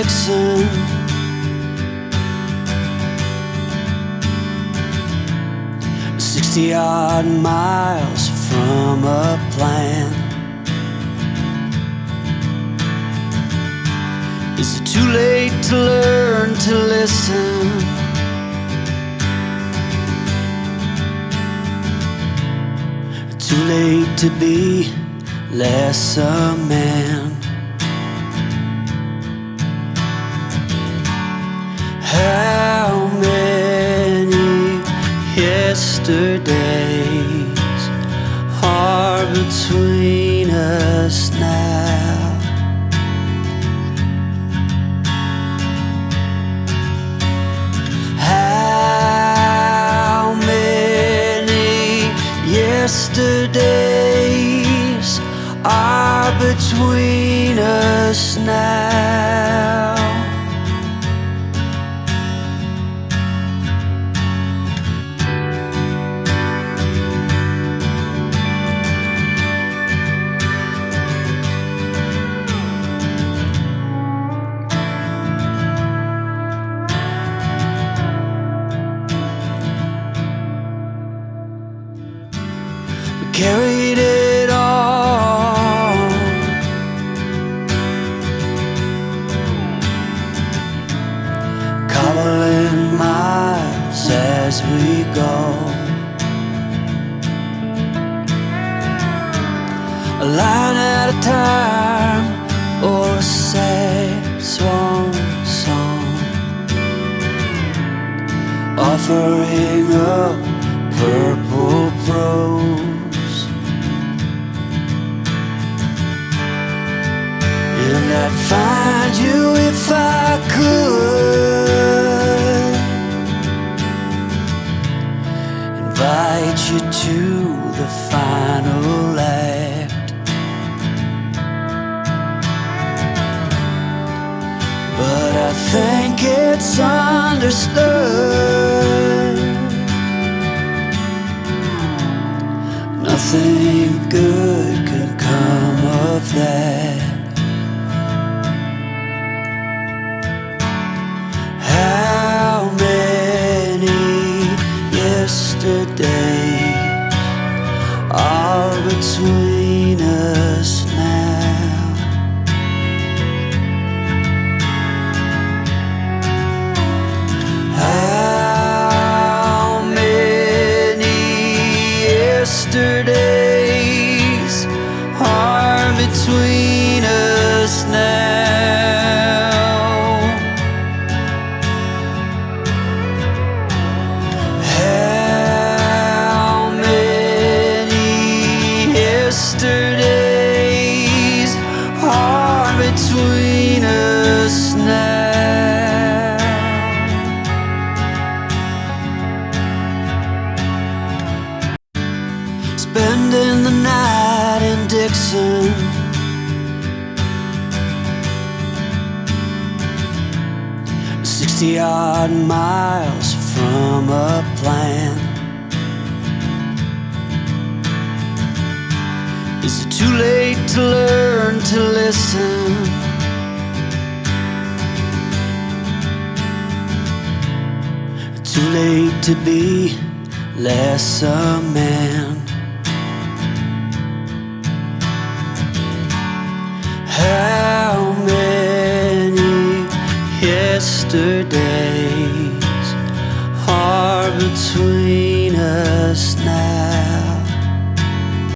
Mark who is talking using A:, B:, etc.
A: Dixon. 60-odd miles from a plan. Is it too late to learn to listen? Too late to be less a man? How many yesterdays are between us now? How many yesterdays are between us now? Carried it all, cobbling miles as we go, a line at a time, or a sad swan song, offering up purple prose. And I'd find you if I could, invite you to the final act. But I think it's understood nothing good can come of that. How many yesterdays are between us now? How many yesterdays are between us now? Yesterdays are between us now. Spending the night in Dixon, "60-odd miles from a plan." Is it too late to learn to listen? Too late to be less a man? How many yesterdays